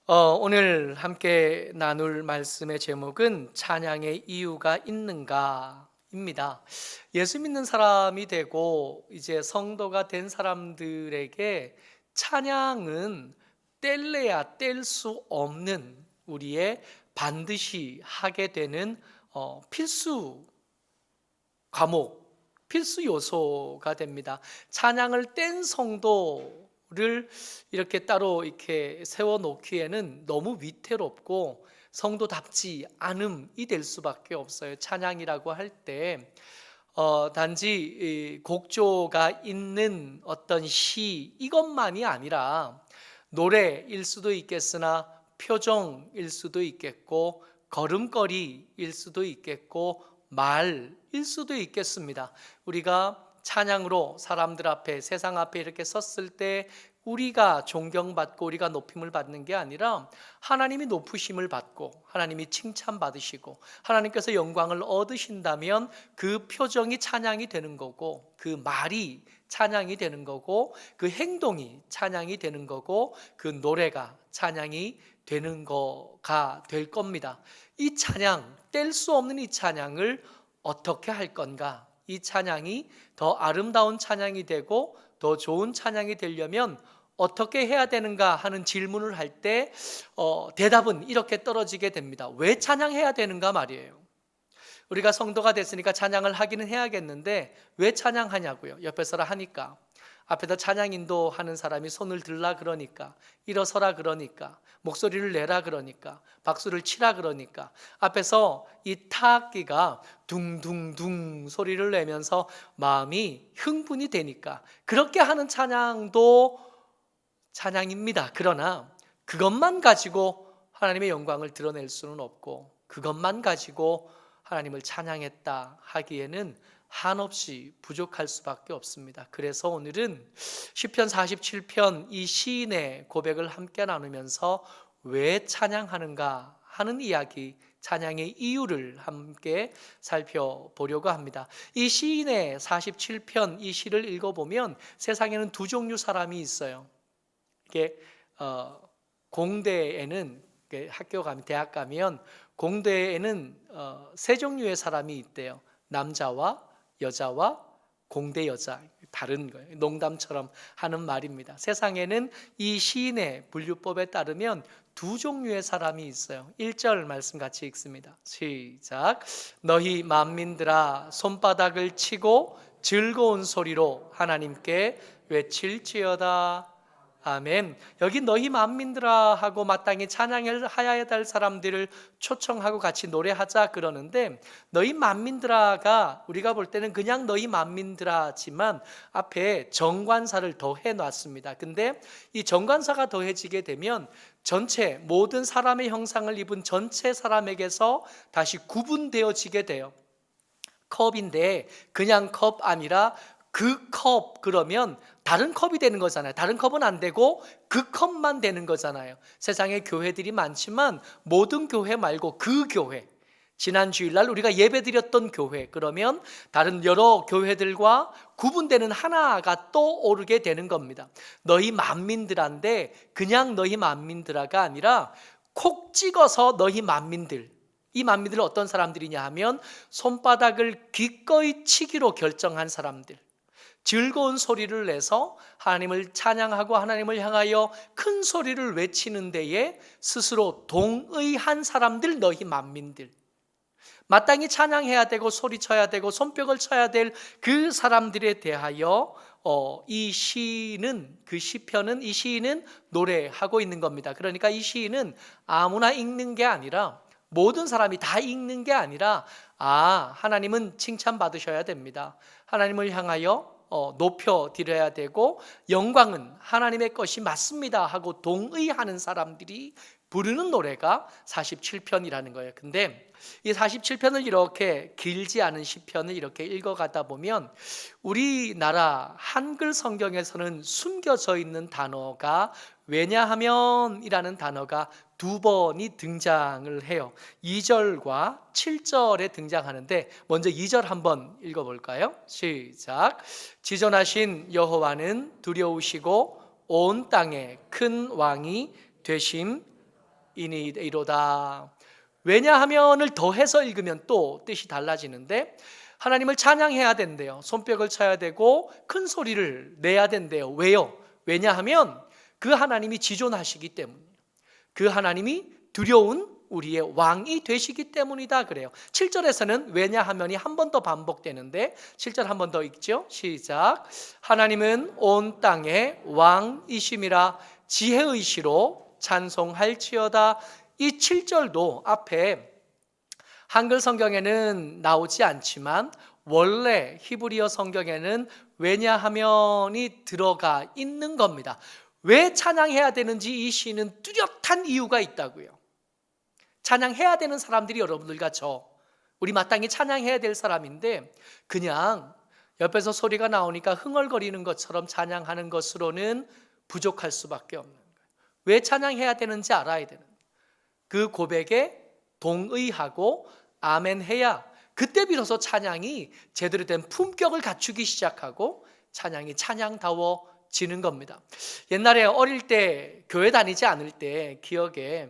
오늘 함께 나눌 말씀의 제목은 찬양의 이유가 있는가입니다. 예수 믿는 사람이 되고 이제 성도가 된 사람들에게 찬양은 뗄래야 뗄 수 없는 우리의 반드시 하게 되는 필수 과목, 필수 요소가 됩니다. 찬양을 뗀 성도를 이렇게 따로 이렇게 세워 놓기에는 너무 위태롭고 성도답지 않음이 될 수밖에 없어요. 찬양이라고 할 때 단지 이 곡조가 있는 어떤 시 이것만이 아니라 노래일 수도 있겠으나 표정일 수도 있겠고 걸음걸이일 수도 있겠고 말일 수도 있겠습니다. 우리가 찬양으로 사람들 앞에 세상 앞에 이렇게 섰을 때 우리가 존경받고 우리가 높임을 받는 게 아니라 하나님이 높으심을 받고 하나님이 칭찬받으시고 하나님께서 영광을 얻으신다면 그 표정이 찬양이 되는 거고 그 말이 찬양이 되는 거고 그 행동이 찬양이 되는 거고 그 노래가 찬양이 되는 거가 될 겁니다. 이 찬양, 뗄 수 없는 이 찬양을 어떻게 할 건가? 이 찬양이 더 아름다운 찬양이 되고 더 좋은 찬양이 되려면 어떻게 해야 되는가 하는 질문을 할 때 대답은 이렇게 떨어지게 됩니다. 왜 찬양해야 되는가 말이에요. 우리가 성도가 됐으니까 찬양을 하기는 해야겠는데 왜 찬양하냐고요. 옆에서라 하니까, 앞에서 찬양 인도하는 사람이 손을 들라 그러니까, 일어서라 그러니까, 목소리를 내라 그러니까, 박수를 치라 그러니까, 앞에서 이 타악기가 둥둥둥 소리를 내면서 마음이 흥분이 되니까 그렇게 하는 찬양도 찬양입니다. 그러나 그것만 가지고 하나님의 영광을 드러낼 수는 없고 그것만 가지고 하나님을 찬양했다 하기에는 한없이 부족할 수밖에 없습니다. 그래서 오늘은 시편 47편 이 시인의 고백을 함께 나누면서 왜 찬양하는가 하는 이야기, 찬양의 이유를 함께 살펴보려고 합니다. 이 시인의 47편 이 시를 읽어보면 세상에는 두 종류 사람이 있어요. 이게 공대에는 학교 가면 대학 가면 공대에는 세 종류의 사람이 있대요. 남자와 여자와 공대 여자, 다른 거예요. 농담처럼 하는 말입니다. 세상에는 이 시인의 분류법에 따르면 두 종류의 사람이 있어요. 1절 말씀 같이 읽습니다. 시작. 너희 만민들아 손바닥을 치고 즐거운 소리로 하나님께 외칠지어다. 아멘. 여기 너희 만민들아 하고 마땅히 찬양을 하여야 될 사람들을 초청하고 같이 노래하자 그러는데, 너희 만민들아가 우리가 볼 때는 그냥 너희 만민들아지만 앞에 정관사를 더해 놨습니다. 근데 이 정관사가 더해지게 되면 전체 모든 사람의 형상을 입은 전체 사람에게서 다시 구분되어지게 돼요. 컵인데 그냥 컵 아니라 그 컵 그러면 다른 컵이 되는 거잖아요. 다른 컵은 안 되고 그 컵만 되는 거잖아요. 세상에 교회들이 많지만 모든 교회 말고 그 교회, 지난 주일날 우리가 예배드렸던 교회, 그러면 다른 여러 교회들과 구분되는 하나가 떠오르게 되는 겁니다. 너희 만민들한데 그냥 너희 만민들아가 아니라 콕 찍어서 너희 만민들. 이 만민들은 어떤 사람들이냐 하면 손바닥을 기꺼이 치기로 결정한 사람들, 즐거운 소리를 내서 하나님을 찬양하고 하나님을 향하여 큰 소리를 외치는 데에 스스로 동의한 사람들, 너희 만민들, 마땅히 찬양해야 되고 소리쳐야 되고 손뼉을 쳐야 될 그 사람들에 대하여 이 시는, 그 시편은, 이 시인은 노래하고 있는 겁니다. 그러니까 이 시인은 아무나 읽는 게 아니라, 모든 사람이 다 읽는 게 아니라, 하나님은 칭찬받으셔야 됩니다. 하나님을 향하여 높여드려야 되고 영광은 하나님의 것이 맞습니다 하고 동의하는 사람들이 부르는 노래가 47편이라는 거예요. 근데 이 47편을 이렇게 길지 않은 시편을 이렇게 읽어가다 보면 우리나라 한글 성경에서는 숨겨져 있는 단어가 왜냐하면 이라는 단어가 두 번이 등장을 해요. 2절과 7절에 등장하는데 먼저 2절 한번 읽어볼까요? 시작. 지존하신 여호와는 두려우시고 온 땅에 큰 왕이 되심 이니이로다. 왜냐하면을 더해서 읽으면 또 뜻이 달라지는데 하나님을 찬양해야 된대요. 손뼉을 쳐야 되고 큰 소리를 내야 된대요. 왜요? 왜냐하면 그 하나님이 지존하시기 때문이에요. 그 하나님이 두려운 우리의 왕이 되시기 때문이다 그래요. 7절에서는 왜냐하면이 한 번 더 반복되는데 7절 한 번 더 읽죠. 시작. 하나님은 온 땅의 왕이심이라 지혜의 시로 찬송할지어다. 이 7절도 앞에 한글 성경에는 나오지 않지만 원래 히브리어 성경에는 왜냐하면이 들어가 있는 겁니다. 왜 찬양해야 되는지 이 시는 뚜렷한 이유가 있다고요. 찬양해야 되는 사람들이 여러분들과 우리 마땅히 찬양해야 될 사람인데 그냥 옆에서 소리가 나오니까 흥얼거리는 것처럼 찬양하는 것으로는 부족할 수밖에 없는 거예요. 왜 찬양해야 되는지 알아야 되는 거예요. 그 고백에 동의하고 아멘해야 그때 비로소 찬양이 제대로 된 품격을 갖추기 시작하고 찬양이 찬양다워지는 겁니다. 옛날에 어릴 때 교회 다니지 않을 때 기억에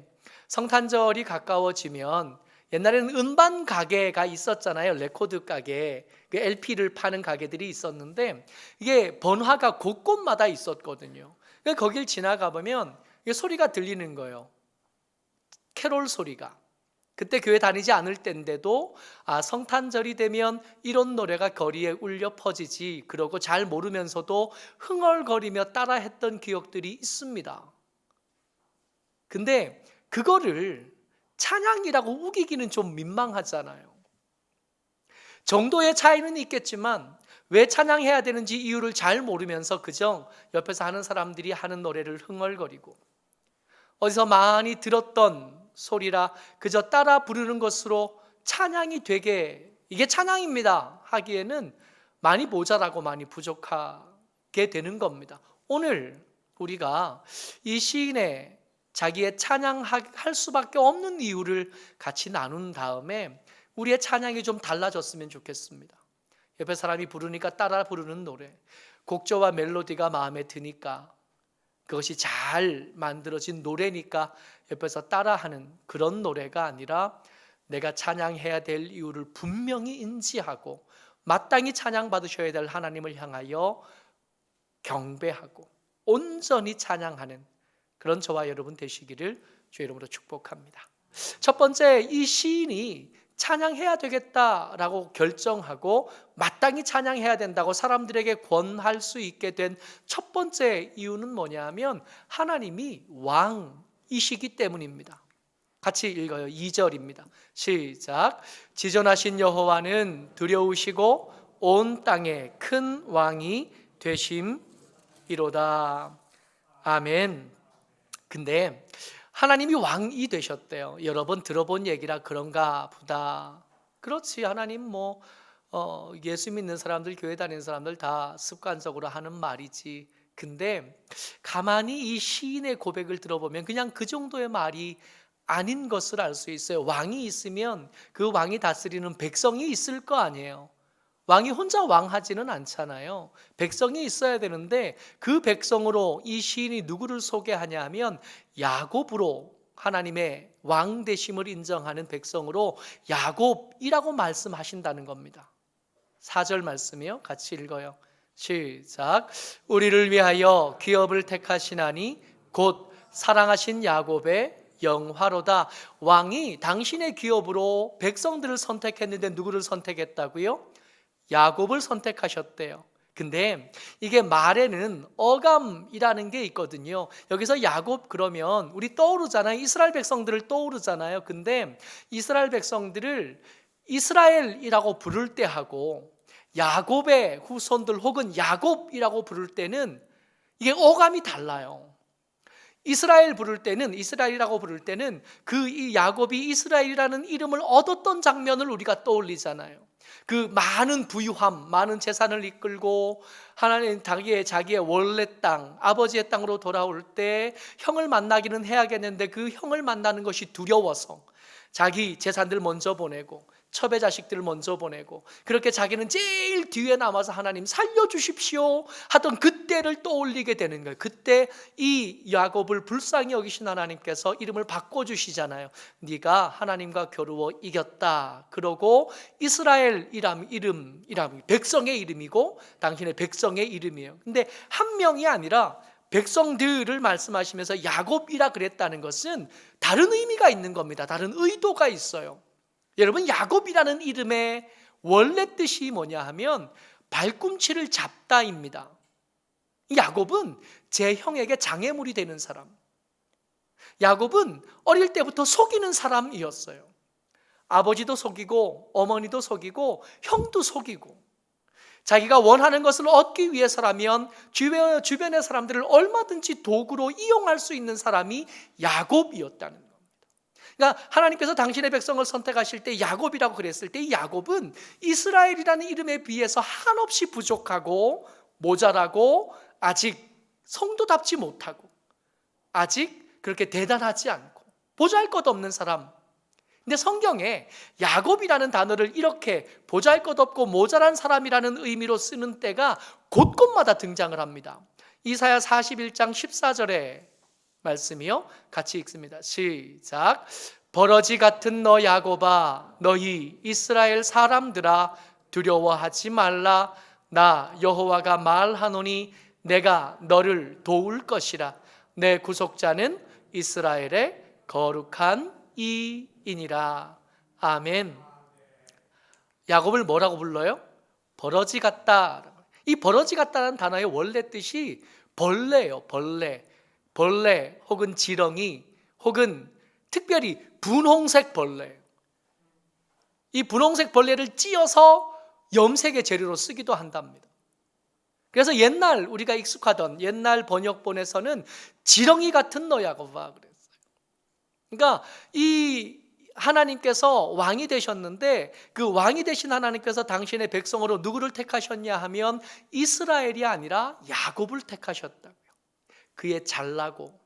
성탄절이 가까워지면 옛날에는 음반 가게가 있었잖아요. 레코드 가게, 그 LP를 파는 가게들이 있었는데 이게 번화가 곳곳마다 있었거든요. 거길 지나가 보면 소리가 들리는 거예요. 캐롤 소리가. 그때 교회 다니지 않을 때인데도 성탄절이 되면 이런 노래가 거리에 울려 퍼지지 그러고 잘 모르면서도 흥얼거리며 따라했던 기억들이 있습니다. 근데 그거를 찬양이라고 우기기는 좀 민망하잖아요. 정도의 차이는 있겠지만 왜 찬양해야 되는지 이유를 잘 모르면서 그저 옆에서 하는 사람들이 하는 노래를 흥얼거리고 어디서 많이 들었던 소리라 그저 따라 부르는 것으로 찬양이 되게 이게 찬양입니다 하기에는 많이 모자라고 많이 부족하게 되는 겁니다. 오늘 우리가 이 시인의 자기의 찬양할 수밖에 없는 이유를 같이 나눈 다음에 우리의 찬양이 좀 달라졌으면 좋겠습니다. 옆에 사람이 부르니까 따라 부르는 노래, 곡조와 멜로디가 마음에 드니까 그것이 잘 만들어진 노래니까 옆에서 따라하는 그런 노래가 아니라 내가 찬양해야 될 이유를 분명히 인지하고 마땅히 찬양받으셔야 될 하나님을 향하여 경배하고 온전히 찬양하는 그런 저와 여러분 되시기를 주의 이름으로 축복합니다. 첫 번째, 이 시인이 찬양해야 되겠다라고 결정하고 마땅히 찬양해야 된다고 사람들에게 권할 수 있게 된 첫 번째 이유는 뭐냐면 하나님이 왕이시기 때문입니다. 같이 읽어요. 2절입니다. 시작. 지존하신 여호와는 두려우시고 온 땅에 큰 왕이 되심이로다. 아멘. 근데 하나님이 왕이 되셨대요. 여러 번 들어본 얘기라 그런가 보다. 그렇지, 하나님 예수 믿는 사람들, 교회 다니는 사람들 다 습관적으로 하는 말이지. 근데 가만히 이 시인의 고백을 들어보면 그냥 그 정도의 말이 아닌 것을 알 수 있어요. 왕이 있으면 그 왕이 다스리는 백성이 있을 거 아니에요. 왕이 혼자 왕하지는 않잖아요. 백성이 있어야 되는데 그 백성으로 이 시인이 누구를 소개하냐 하면 야곱으로 하나님의 왕 되심을 인정하는 백성으로 야곱이라고 말씀하신다는 겁니다. 4절 말씀이요. 같이 읽어요. 시작. 우리를 위하여 기업을 택하시나니 곧 사랑하신 야곱의 영화로다. 왕이 당신의 기업으로 백성들을 선택했는데 누구를 선택했다고요? 야곱을 선택하셨대요. 근데 이게 말에는 어감이라는 게 있거든요. 여기서 야곱 그러면 우리 떠오르잖아요. 이스라엘 백성들을 떠오르잖아요. 근데 이스라엘 백성들을 이스라엘이라고 부를 때 하고 야곱의 후손들 혹은 야곱이라고 부를 때는 이게 어감이 달라요. 이스라엘 부를 때는 이스라엘이라고 부를 때는 이 야곱이 이스라엘이라는 이름을 얻었던 장면을 우리가 떠올리잖아요. 그 많은 부유함, 많은 재산을 이끌고 하나님 자기의 원래 땅, 아버지의 땅으로 돌아올 때 형을 만나기는 해야겠는데 그 형을 만나는 것이 두려워서 자기 재산들 먼저 보내고 첩의 자식들을 먼저 보내고, 그렇게 자기는 제일 뒤에 남아서 하나님 살려주십시오 하던 그때를 떠올리게 되는 거예요. 그때 이 야곱을 불쌍히 여기신 하나님께서 이름을 바꿔주시잖아요. 네가 하나님과 겨루어 이겼다. 그러고 이스라엘이란 이름, 백성의 이름이고 당신의 백성의 이름이에요. 근데 한 명이 아니라 백성들을 말씀하시면서 야곱이라 그랬다는 것은 다른 의미가 있는 겁니다. 다른 의도가 있어요. 여러분, 야곱이라는 이름의 원래 뜻이 뭐냐 하면 발꿈치를 잡다입니다. 야곱은 제 형에게 장애물이 되는 사람. 야곱은 어릴 때부터 속이는 사람이었어요. 아버지도 속이고 어머니도 속이고 형도 속이고, 자기가 원하는 것을 얻기 위해서라면 주변의 사람들을 얼마든지 도구로 이용할 수 있는 사람이 야곱이었다는 겁니다. 그러니까 하나님께서 당신의 백성을 선택하실 때 야곱이라고 그랬을 때, 이 야곱은 이스라엘이라는 이름에 비해서 한없이 부족하고 모자라고 아직 성도답지 못하고 아직 그렇게 대단하지 않고 보잘것없는 사람. 근데 성경에 야곱이라는 단어를 이렇게 보잘것없고 모자란 사람이라는 의미로 쓰는 때가 곳곳마다 등장을 합니다. 이사야 41장 14절에 말씀이요, 같이 읽습니다. 시작. 버러지 같은 너 야곱아, 너희 이스라엘 사람들아, 두려워하지 말라. 나 여호와가 말하노니 내가 너를 도울 것이라. 내 구속자는 이스라엘의 거룩한 이인이라. 아멘. 야곱을 뭐라고 불러요? 버러지 같다. 이 버러지 같다는 단어의 원래 뜻이 벌레예요. 벌레 혹은 지렁이 혹은 특별히 분홍색 벌레. 이 분홍색 벌레를 찧어서 염색의 재료로 쓰기도 한답니다. 그래서 옛날 우리가 익숙하던 옛날 번역본에서는 지렁이 같은 너 야곱아 그랬어요. 그러니까 이 하나님께서 왕이 되셨는데, 그 왕이 되신 하나님께서 당신의 백성으로 누구를 택하셨냐 하면 이스라엘이 아니라 야곱을 택하셨다고요. 그의 잘나고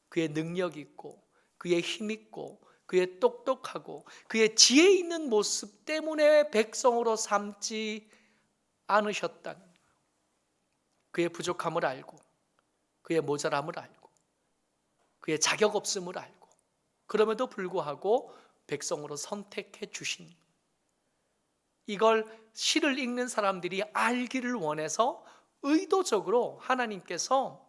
그의 능력 있고 그의 힘 있고 그의 똑똑하고 그의 지혜 있는 모습 때문에 백성으로 삼지 않으셨다는 거예요. 그의 부족함을 알고 그의 모자람을 알고 그의 자격 없음을 알고 그럼에도 불구하고 백성으로 선택해 주신, 이걸 시를 읽는 사람들이 알기를 원해서 의도적으로 하나님께서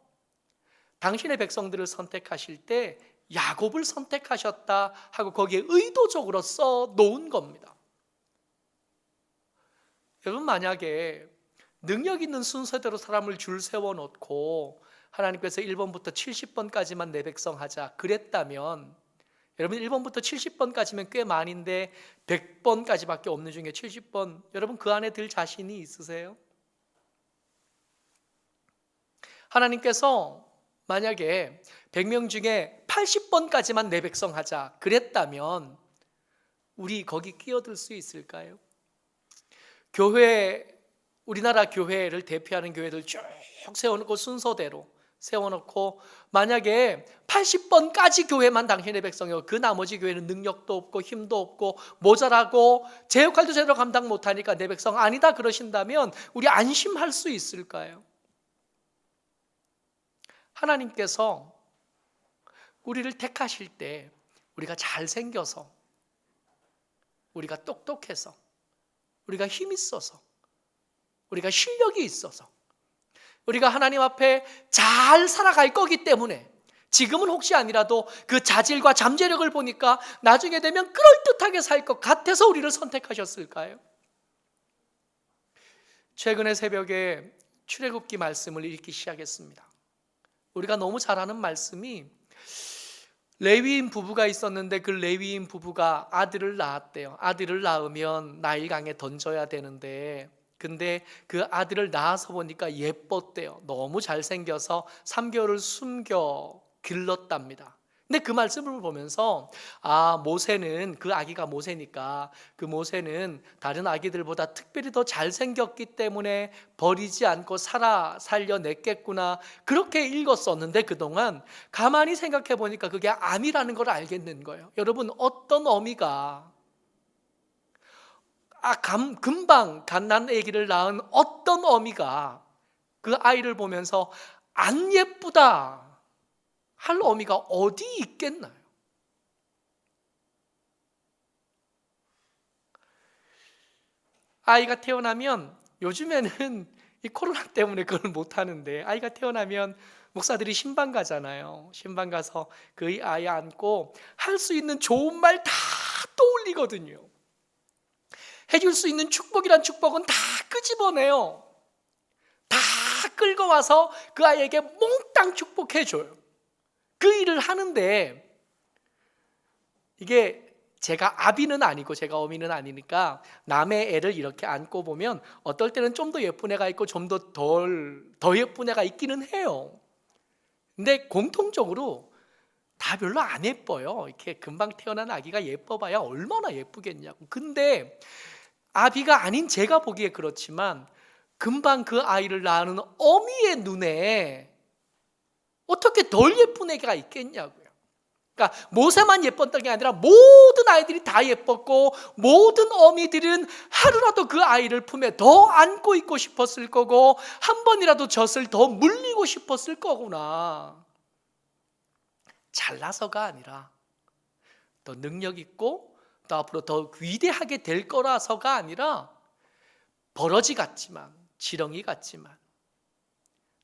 당신의 백성들을 선택하실 때 야곱을 선택하셨다 하고 거기에 의도적으로 써 놓은 겁니다. 여러분, 만약에 능력 있는 순서대로 사람을 줄 세워 놓고 하나님께서 1번부터 70번까지만 내 백성 하자 그랬다면, 여러분 1번부터 70번까지면 꽤 많은데 100번까지밖에 없는 중에 70번, 여러분 그 안에 들 자신이 있으세요? 하나님께서 만약에 100명 중에 80번까지만 내 백성 하자 그랬다면 우리 거기 끼어들 수 있을까요? 우리나라 교회를 대표하는 교회들 쭉 세워놓고 순서대로 세워놓고 만약에 80번까지 교회만 당신의 백성이고 그 나머지 교회는 능력도 없고 힘도 없고 모자라고 제 역할도 제대로 감당 못하니까 내 백성 아니다 그러신다면 우리 안심할 수 있을까요? 하나님께서 우리를 택하실 때 우리가 잘생겨서, 우리가 똑똑해서, 우리가 힘 있어서, 우리가 실력이 있어서, 우리가 하나님 앞에 잘 살아갈 거기 때문에, 지금은 혹시 아니라도 그 자질과 잠재력을 보니까 나중에 되면 그럴듯하게 살 것 같아서 우리를 선택하셨을까요? 최근에 새벽에 출애굽기 말씀을 읽기 시작했습니다. 우리가 너무 잘 아는 말씀이, 레위인 부부가 있었는데 그 레위인 부부가 아들을 낳았대요. 아들을 낳으면 나일강에 던져야 되는데, 근데 그 아들을 낳아서 보니까 예뻤대요. 너무 잘생겨서 3개월을 숨겨 길렀답니다. 근데 그 말씀을 보면서 모세는, 그 아기가 모세니까 그 모세는 다른 아기들보다 특별히 더 잘생겼기 때문에 버리지 않고 살려냈겠구나, 그렇게 읽었었는데 그동안 가만히 생각해 보니까 그게 아니라는 걸 알겠는 거예요. 여러분, 어떤 어미가 금방 갓난 아기를 낳은 어떤 어미가 그 아이를 보면서 안 예쁘다 할 어미가 어디 있겠나요? 아이가 태어나면 요즘에는 이 코로나 때문에 그걸 못 하는데, 아이가 태어나면 목사들이 신방 가잖아요. 신방 가서 그 아이 안고 할 수 있는 좋은 말 다 떠올리거든요. 해줄 수 있는 축복이란 축복은 다 끄집어내요. 다 끌고 와서 그 아이에게 몽땅 축복해줘요. 그 일을 하는데, 이게 제가 아비는 아니고 제가 어미는 아니니까 남의 애를 이렇게 안고 보면 어떨 때는 좀 더 예쁜 애가 있고 좀 더 예쁜 애가 있기는 해요. 근데 공통적으로 다 별로 안 예뻐요. 이렇게 금방 태어난 아기가 예뻐봐야 얼마나 예쁘겠냐고. 근데 아비가 아닌 제가 보기에 그렇지만 금방 그 아이를 낳는 어미의 눈에 어떻게 덜 예쁜 애가 있겠냐고요. 그러니까 모세만 예뻤던 게 아니라 모든 아이들이 다 예뻤고, 모든 어미들은 하루라도 그 아이를 품에 더 안고 있고 싶었을 거고, 한 번이라도 젖을 더 물리고 싶었을 거구나. 잘나서가 아니라, 더 능력 있고 또 앞으로 더 위대하게 될 거라서가 아니라, 버러지 같지만, 지렁이 같지만,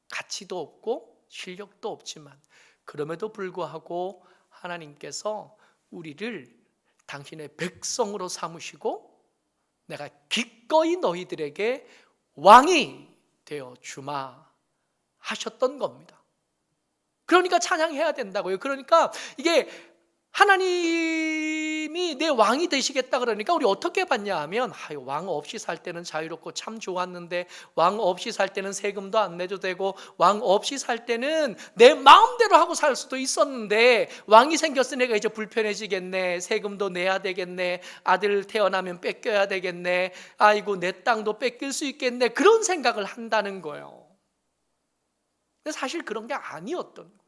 가치도 없고 실력도 없지만, 그럼에도 불구하고 하나님께서 우리를 당신의 백성으로 삼으시고 내가 기꺼이 너희들에게 왕이 되어 주마 하셨던 겁니다. 그러니까 찬양해야 된다고요. 그러니까 이게 하나님이 내 왕이 되시겠다 그러니까 우리 어떻게 받냐 하면, 왕 없이 살 때는 자유롭고 참 좋았는데, 왕 없이 살 때는 세금도 안 내도 되고, 왕 없이 살 때는 내 마음대로 하고 살 수도 있었는데, 왕이 생겼으니까 이제 불편해지겠네, 세금도 내야 되겠네, 아들 태어나면 뺏겨야 되겠네, 아이고 내 땅도 뺏길 수 있겠네, 그런 생각을 한다는 거예요. 근데 사실 그런 게 아니었던 거예요.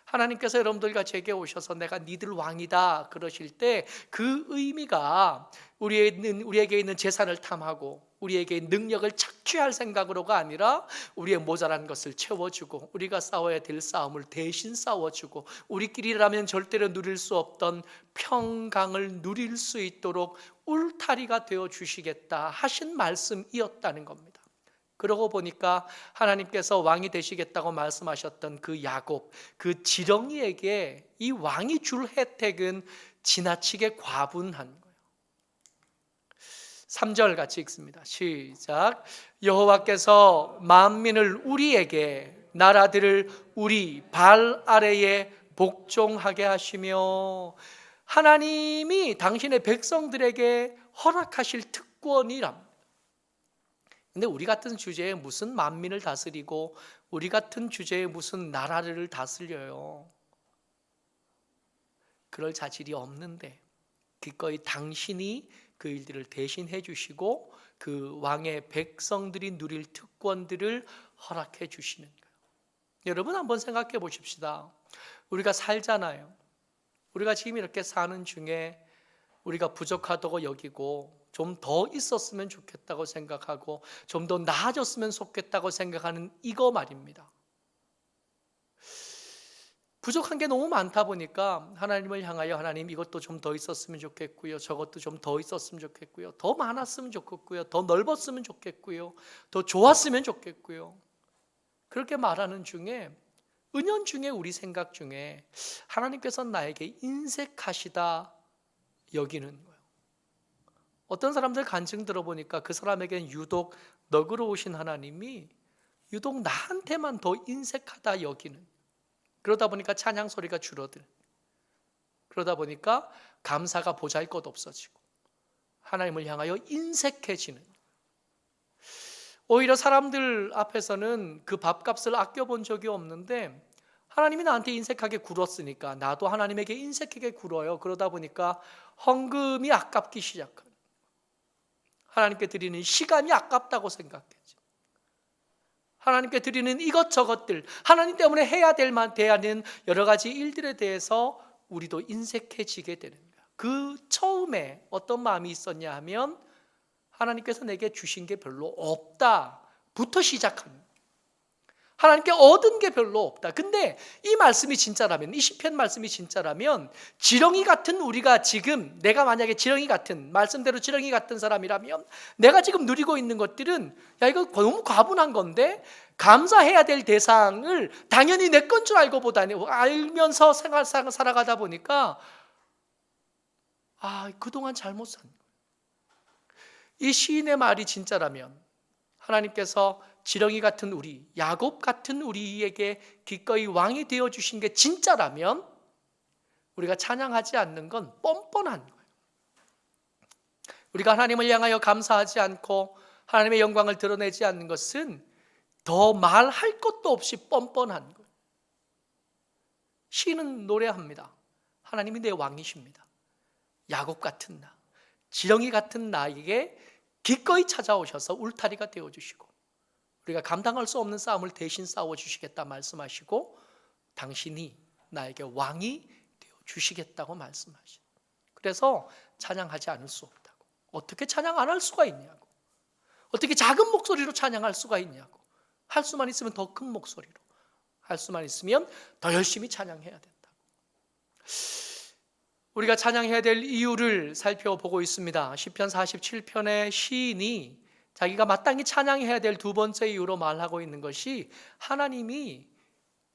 하나님께서 여러분들과 제게 오셔서 내가 니들 왕이다 그러실 때 그 의미가 우리에게 있는 재산을 탐하고 우리에게 능력을 착취할 생각으로가 아니라, 우리의 모자란 것을 채워주고 우리가 싸워야 될 싸움을 대신 싸워주고 우리끼리라면 절대로 누릴 수 없던 평강을 누릴 수 있도록 울타리가 되어 주시겠다 하신 말씀이었다는 겁니다. 그러고 보니까 하나님께서 왕이 되시겠다고 말씀하셨던 그 야곱, 그 지렁이에게 이 왕이 줄 혜택은 지나치게 과분한 거예요. 3절 같이 읽습니다. 시작. 여호와께서 만민을 우리에게, 나라들을 우리 발 아래에 복종하게 하시며, 하나님이 당신의 백성들에게 허락하실 특권이랍니다. 근데 우리 같은 주제에 무슨 만민을 다스리고 우리 같은 주제에 무슨 나라를 다스려요? 그럴 자질이 없는데 기꺼이 당신이 그 일들을 대신해 주시고 그 왕의 백성들이 누릴 특권들을 허락해 주시는 거예요. 여러분 한번 생각해 보십시다. 우리가 살잖아요. 우리가 지금 이렇게 사는 중에 우리가 부족하다고 여기고 좀 더 있었으면 좋겠다고 생각하고 좀 더 나아졌으면 좋겠다고 생각하는 이거 말입니다. 부족한 게 너무 많다 보니까 하나님을 향하여, 하나님 이것도 좀 더 있었으면 좋겠고요, 저것도 좀 더 있었으면 좋겠고요, 더 많았으면 좋겠고요, 더 넓었으면 좋겠고요, 더 좋았으면 좋겠고요, 그렇게 말하는 중에, 은연중에 우리 생각 중에 하나님께서 나에게 인색하시다 여기는 거예요. 어떤 사람들 간증 들어보니까 그 사람에게는 유독 너그러우신 하나님이 유독 나한테만 더 인색하다 여기는, 그러다 보니까 찬양 소리가 줄어들, 그러다 보니까 감사가 보잘것 없어지고 하나님을 향하여 인색해지는, 오히려 사람들 앞에서는 그 밥값을 아껴본 적이 없는데 하나님이 나한테 인색하게 굴었으니까 나도 하나님에게 인색하게 굴어요. 그러다 보니까 헌금이 아깝기 시작하는, 하나님께 드리는 시간이 아깝다고 생각했죠. 하나님께 드리는 이것저것들, 하나님 때문에 해야 될 만한 여러 가지 일들에 대해서 우리도 인색해지게 되는 거예요. 그 처음에 어떤 마음이 있었냐 하면 하나님께서 내게 주신 게 별로 없다부터 시작합니다. 하나님께 얻은 게 별로 없다. 근데 이 말씀이 진짜라면, 이 시편 말씀이 진짜라면, 지렁이 같은 우리가 지금, 내가 만약에 지렁이 같은, 말씀대로 지렁이 같은 사람이라면 내가 지금 누리고 있는 것들은 야, 이거 너무 과분한 건데 감사해야 될 대상을 당연히 내 건 줄 알면서 살아가다 보니까 그동안 잘못 산 거예요. 이 시인의 말이 진짜라면 하나님께서 지렁이 같은 우리, 야곱 같은 우리에게 기꺼이 왕이 되어주신 게 진짜라면 우리가 찬양하지 않는 건 뻔뻔한 거예요. 우리가 하나님을 향하여 감사하지 않고 하나님의 영광을 드러내지 않는 것은 더 말할 것도 없이 뻔뻔한 거예요. 시인은 노래합니다. 하나님이 내 왕이십니다. 야곱 같은 나, 지렁이 같은 나에게 기꺼이 찾아오셔서 울타리가 되어주시고 우리가 감당할 수 없는 싸움을 대신 싸워주시겠다 말씀하시고 당신이 나에게 왕이 되어주시겠다고 말씀하시죠. 그래서 찬양하지 않을 수 없다고. 어떻게 찬양 안 할 수가 있냐고. 어떻게 작은 목소리로 찬양할 수가 있냐고. 할 수만 있으면 더 큰 목소리로, 할 수만 있으면 더 열심히 찬양해야 된다고. 우리가 찬양해야 될 이유를 살펴보고 있습니다. 시편 47편의 시인이 자기가 마땅히 찬양해야 될 두 번째 이유로 말하고 있는 것이 하나님이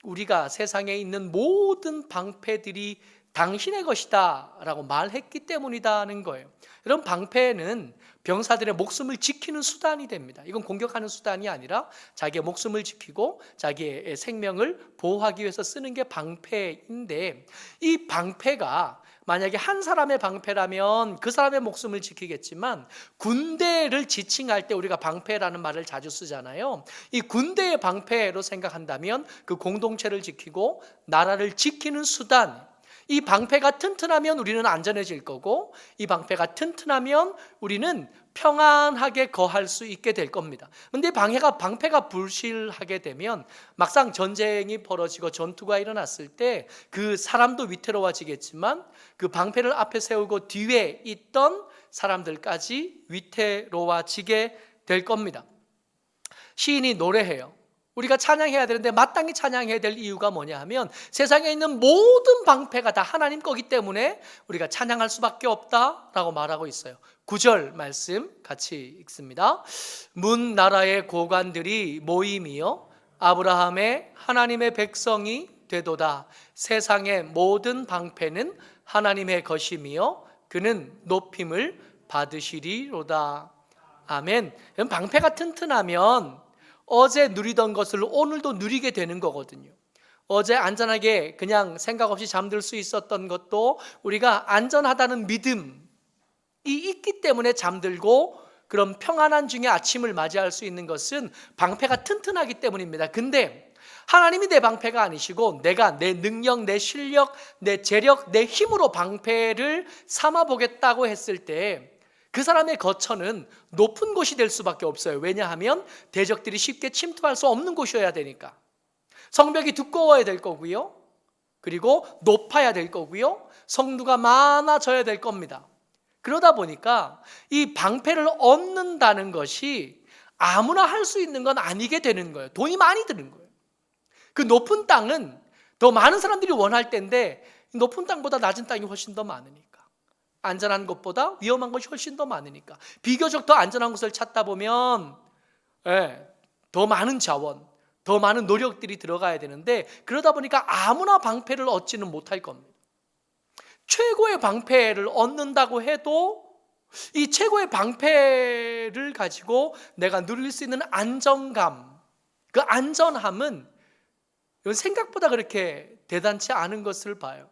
우리가 세상에 있는 모든 방패들이 당신의 것이다 라고 말했기 때문이다는 거예요. 이런 방패는 병사들의 목숨을 지키는 수단이 됩니다. 이건 공격하는 수단이 아니라 자기의 목숨을 지키고 자기의 생명을 보호하기 위해서 쓰는 게 방패인데, 이 방패가 만약에 한 사람의 방패라면 그 사람의 목숨을 지키겠지만 군대를 지칭할 때 우리가 방패라는 말을 자주 쓰잖아요. 이 군대의 방패로 생각한다면 그 공동체를 지키고 나라를 지키는 수단, 이 방패가 튼튼하면 우리는 안전해질 거고 이 방패가 튼튼하면 우리는 평안하게 거할 수 있게 될 겁니다. 그런데 방패가 불실하게 되면 막상 전쟁이 벌어지고 전투가 일어났을 때 그 사람도 위태로워지겠지만 그 방패를 앞에 세우고 뒤에 있던 사람들까지 위태로워지게 될 겁니다. 시인이 노래해요. 우리가 찬양해야 되는데 마땅히 찬양해야 될 이유가 뭐냐 하면 세상에 있는 모든 방패가 다 하나님 거기 때문에 우리가 찬양할 수밖에 없다라고 말하고 있어요. 9절 말씀 같이 읽습니다. 문 나라의 고관들이 모임이요 아브라함의 하나님의 백성이 되도다. 세상의 모든 방패는 하나님의 것이며 그는 높임을 받으시리로다. 아멘. 방패가 튼튼하면 어제 누리던 것을 오늘도 누리게 되는 거거든요. 어제 안전하게 그냥 생각 없이 잠들 수 있었던 것도 우리가 안전하다는 믿음이 있기 때문에 잠들고 그런 평안한 중에 아침을 맞이할 수 있는 것은 방패가 튼튼하기 때문입니다. 근데 하나님이 내 방패가 아니시고 내가 내 능력, 내 실력, 내 재력, 내 힘으로 방패를 삼아보겠다고 했을 때 그 사람의 거처는 높은 곳이 될 수밖에 없어요. 왜냐하면 대적들이 쉽게 침투할 수 없는 곳이어야 되니까. 성벽이 두꺼워야 될 거고요. 그리고 높아야 될 거고요. 성루가 많아져야 될 겁니다. 그러다 보니까 이 방패를 얻는다는 것이 아무나 할 수 있는 건 아니게 되는 거예요. 돈이 많이 드는 거예요. 그 높은 땅은 더 많은 사람들이 원할 텐데 높은 땅보다 낮은 땅이 훨씬 더 많으니까. 안전한 것보다 위험한 것이 훨씬 더 많으니까 비교적 더 안전한 곳을 찾다 보면 더 많은 자원, 더 많은 노력들이 들어가야 되는데 그러다 보니까 아무나 방패를 얻지는 못할 겁니다. 최고의 방패를 얻는다고 해도 이 최고의 방패를 가지고 내가 누릴 수 있는 안정감, 그 안전함은 생각보다 그렇게 대단치 않은 것을 봐요.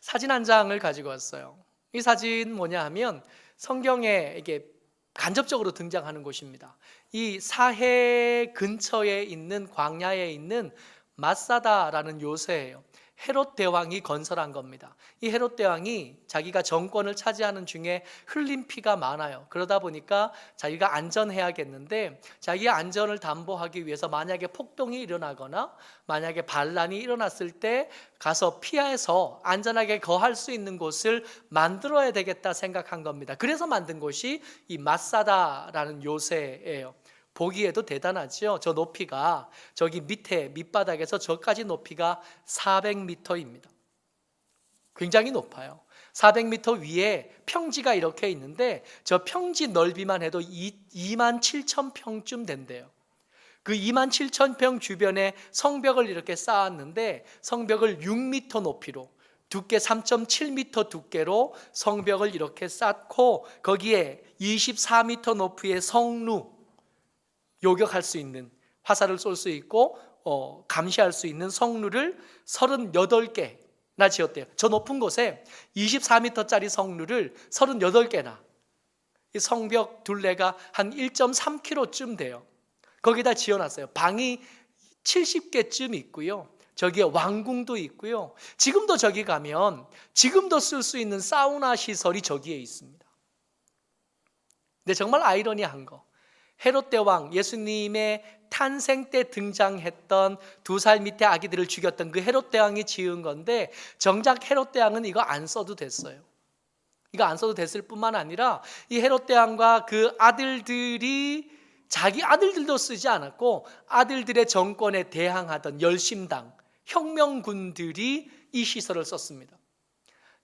사진 한 장을 가지고 왔어요. 이 사진 뭐냐 하면 성경에 이게 간접적으로 등장하는 곳입니다. 이 사해 근처에 있는 광야에 있는 마사다라는 요새예요. 헤롯 대왕이 건설한 겁니다. 이 헤롯 대왕이 자기가 정권을 차지하는 중에 흘린 피가 많아요. 그러다 보니까 자기가 안전해야겠는데 자기의 안전을 담보하기 위해서 만약에 폭동이 일어나거나 만약에 반란이 일어났을 때 가서 피해서 안전하게 거할 수 있는 곳을 만들어야 되겠다 생각한 겁니다. 그래서 만든 곳이 이 마사다라는 요새예요. 보기에도 대단하죠. 저 높이가 저기 밑에 밑바닥에서 저까지 높이가 400m입니다. 굉장히 높아요. 400m 위에 평지가 이렇게 있는데 저 평지 넓이만 해도 2만 7천 평쯤 된대요. 그 2만 7천 평 주변에 성벽을 이렇게 쌓았는데 성벽을 6m 높이로 두께 3.7m 두께로 성벽을 이렇게 쌓고 거기에 24m 높이의 성루, 요격할 수 있는, 화살을 쏠 수 있고 감시할 수 있는 성루를 38개나 지었대요. 저 높은 곳에 24m짜리 성루를 38개나, 이 성벽 둘레가 한 1.3km쯤 돼요. 거기다 지어놨어요. 방이 70개쯤 있고요. 저기에 왕궁도 있고요. 지금도 저기 가면 지금도 쓸 수 있는 사우나 시설이 저기에 있습니다. 근데 정말 아이러니한 거, 헤롯 대왕, 예수님의 탄생 때 등장했던 2살 밑에 아기들을 죽였던 그 헤롯 대왕이 지은 건데 정작 헤롯 대왕은 이거 안 써도 됐어요. 이거 안 써도 됐을 뿐만 아니라 이 헤롯 대왕과 그 아들들이 자기 아들들도 쓰지 않았고 아들들의 정권에 대항하던 열심당, 혁명군들이 이 시설을 썼습니다.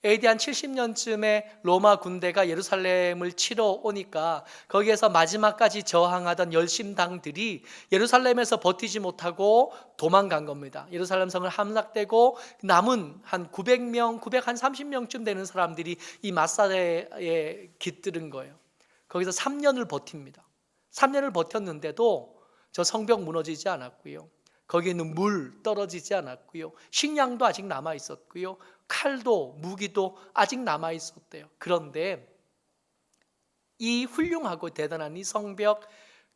AD 한 70년쯤에 로마 군대가 예루살렘을 치러 오니까 거기에서 마지막까지 저항하던 열심당들이 예루살렘에서 버티지 못하고 도망간 겁니다. 예루살렘 성을 함락되고 남은 한 900명, 930명쯤 되는 사람들이 이 마사다에 깃들은 거예요. 거기서 3년을 버팁니다. 3년을 버텼는데도 저 성벽 무너지지 않았고요. 거기에 있는 물 떨어지지 않았고요. 식량도 아직 남아 있었고요. 칼도 무기도 아직 남아 있었대요. 그런데 이 훌륭하고 대단한 이 성벽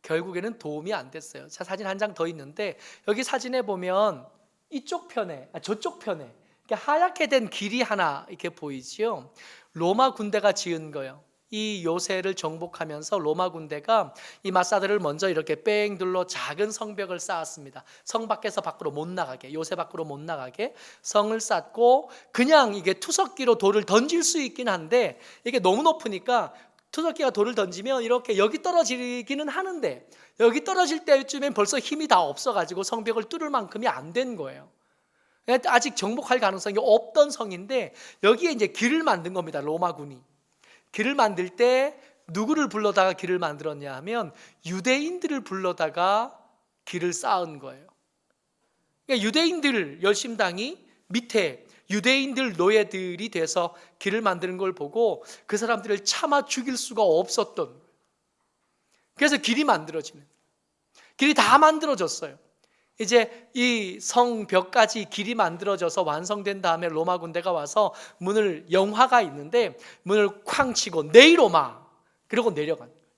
결국에는 도움이 안 됐어요. 자, 사진 한 장 더 있는데 여기 사진에 보면 이쪽 편에, 저쪽 편에 이렇게 하얗게 된 길이 하나 이렇게 보이지요. 로마 군대가 지은 거예요. 이 요새를 정복하면서 로마 군대가 이 마사다를 먼저 이렇게 뺑 둘러 작은 성벽을 쌓았습니다. 성 밖에서 밖으로 못 나가게, 요새 밖으로 못 나가게 성을 쌓고 그냥 이게 투석기로 돌을 던질 수 있긴 한데 이게 너무 높으니까 투석기가 돌을 던지면 이렇게 여기 떨어지기는 하는데 여기 떨어질 때쯤엔 벌써 힘이 다 없어가지고 성벽을 뚫을 만큼이 안 된 거예요. 아직 정복할 가능성이 없던 성인데 여기에 이제 길을 만든 겁니다. 로마군이. 길을 만들 때 누구를 불러다가 길을 만들었냐 하면 유대인들을 불러다가 길을 쌓은 거예요. 그러니까 유대인들 열심당이 밑에 유대인들 노예들이 돼서 길을 만드는 걸 보고 그 사람들을 차마 죽일 수가 없었던 거예요. 그래서 길이 만들어지는, 길이 다 만들어졌어요. 이제 이 성벽까지 길이 만들어져서 완성된 다음에 로마 군대가 와서 문을, 영화가 있는데 문을 쾅 치고 네이로마 그러고 내려간 거예요.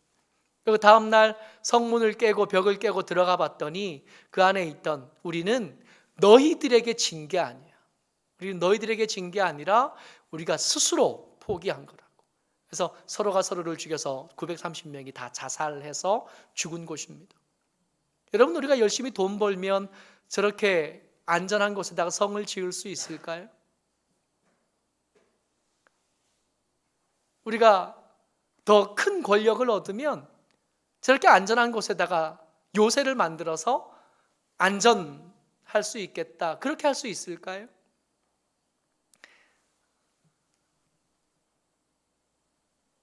그리고 다음날 성문을 깨고 벽을 깨고 들어가 봤더니 그 안에 있던, 우리는 너희들에게 진 게 아니야, 우리는 너희들에게 진 게 아니라 우리가 스스로 포기한 거라고. 그래서 서로가 서로를 죽여서 930명이 다 자살해서 죽은 곳입니다. 여러분, 우리가 열심히 돈 벌면 저렇게 안전한 곳에다가 성을 지을 수 있을까요? 우리가 더 큰 권력을 얻으면 저렇게 안전한 곳에다가 요새를 만들어서 안전할 수 있겠다, 그렇게 할 수 있을까요?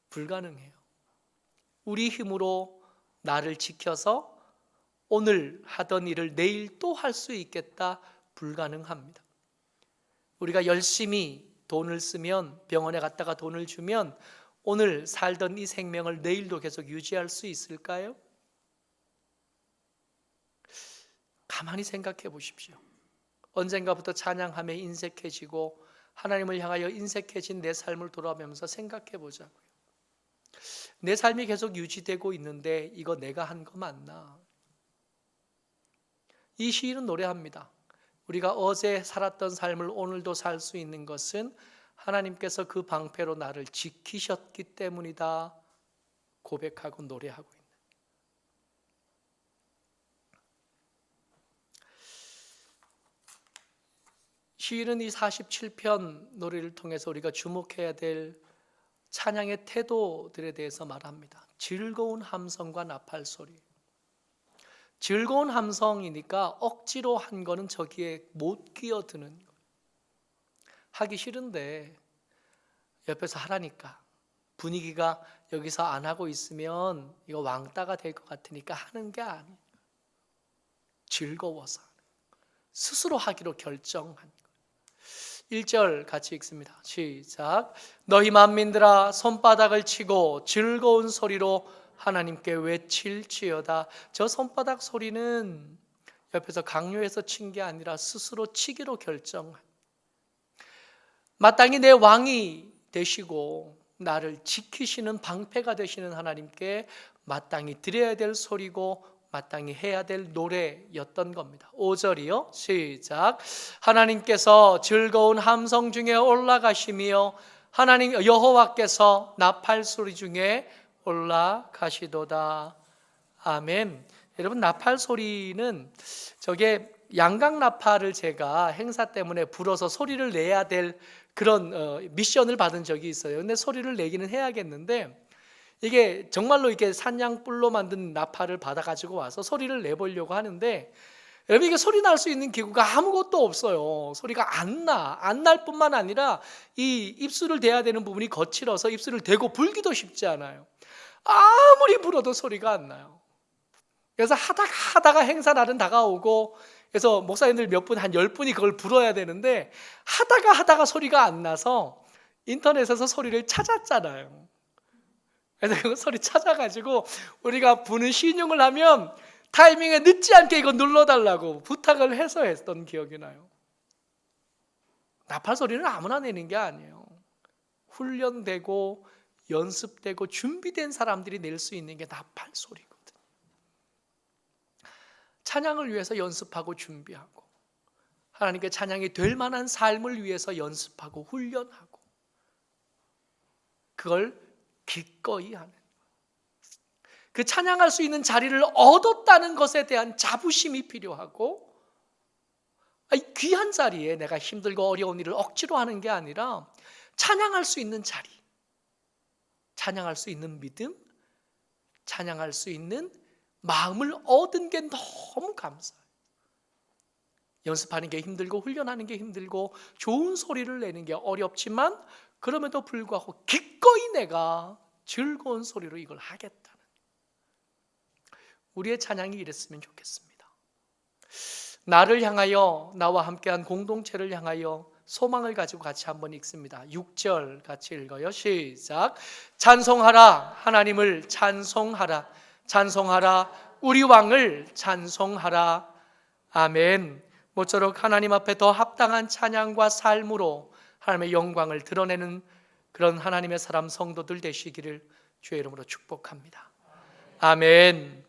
불가능해요. 우리 힘으로 나를 지켜서 오늘 하던 일을 내일 또 할 수 있겠다, 불가능합니다. 우리가 열심히 돈을 쓰면, 병원에 갔다가 돈을 주면 오늘 살던 이 생명을 내일도 계속 유지할 수 있을까요? 가만히 생각해 보십시오. 언젠가부터 찬양함에 인색해지고 하나님을 향하여 인색해진 내 삶을 돌아보면서 생각해 보자고요. 내 삶이 계속 유지되고 있는데 이거 내가 한 거 맞나? 이 시인은 노래합니다. 우리가 어제 살았던 삶을 오늘도 살 수 있는 것은 하나님께서 그 방패로 나를 지키셨기 때문이다 고백하고 노래하고 있는. 시인은 이 47편 노래를 통해서 우리가 주목해야 될 찬양의 태도들에 대해서 말합니다. 즐거운 함성과 나팔 소리. 즐거운 함성이니까 억지로 한 거는 저기에 못 끼어드는 거예요. 하기 싫은데 옆에서 하라니까, 분위기가 여기서 안 하고 있으면 이거 왕따가 될 것 같으니까 하는 게 아니에요. 즐거워서 스스로 하기로 결정한 거예요. 1절 같이 읽습니다. 시작. 너희 만민들아 손바닥을 치고 즐거운 소리로 하나님께 외칠지어다. 저 손바닥 소리는 옆에서 강요해서 친 게 아니라 스스로 치기로 결정한, 마땅히 내 왕이 되시고 나를 지키시는 방패가 되시는 하나님께 마땅히 드려야 될 소리고 마땅히 해야 될 노래였던 겁니다. 5절이요. 시작. 하나님께서 즐거운 함성 중에 올라가시며 하나님 여호와께서 나팔 소리 중에 올라가시도다. 아멘. 여러분, 나팔 소리는 저게 양각 나팔을 제가 행사 때문에 불어서 소리를 내야 될 그런 미션을 받은 적이 있어요. 근데 소리를 내기는 해야겠는데 이게 정말로 이렇게 산양뿔로 만든 나팔을 받아가지고 와서 소리를 내보려고 하는데, 여러분 이게 소리 날 수 있는 기구가 아무것도 없어요. 소리가 안 나. 안 날 뿐만 아니라 이 입술을 대야 되는 부분이 거칠어서 입술을 대고 불기도 쉽지 않아요. 아무리 불어도 소리가 안 나요. 그래서 하다가 행사 날은 다가오고, 그래서 목사님들 몇 분, 한 10분이 그걸 불어야 되는데 하다가 소리가 안 나서 인터넷에서 소리를 찾았잖아요. 그래서 그 소리 찾아가지고 우리가 부는 신용을 하면 타이밍에 늦지 않게 이거 눌러달라고 부탁을 해서 했던 기억이 나요. 나팔 소리는 아무나 내는 게 아니에요. 훈련되고 연습되고 준비된 사람들이 낼 수 있는 게 나팔 소리거든요. 찬양을 위해서 연습하고 준비하고 하나님께 찬양이 될 만한 삶을 위해서 연습하고 훈련하고 그걸 기꺼이 하는, 그 찬양할 수 있는 자리를 얻었다는 것에 대한 자부심이 필요하고, 귀한 자리에 내가 힘들고 어려운 일을 억지로 하는 게 아니라 찬양할 수 있는 자리, 찬양할 수 있는 믿음, 찬양할 수 있는 마음을 얻은 게 너무 감사해요. 연습하는 게 힘들고 훈련하는 게 힘들고 좋은 소리를 내는 게 어렵지만 그럼에도 불구하고 기꺼이 내가 즐거운 소리로 이걸 하겠다는, 우리의 찬양이 이랬으면 좋겠습니다. 나를 향하여, 나와 함께한 공동체를 향하여 소망을 가지고 같이 한번 읽습니다. 6절 같이 읽어요. 시작. 찬송하라, 하나님을 찬송하라, 찬송하라, 우리 왕을 찬송하라. 아멘. 모쪼록 하나님 앞에 더 합당한 찬양과 삶으로 하나님의 영광을 드러내는 그런 하나님의 사람 성도들 되시기를 주의 이름으로 축복합니다. 아멘.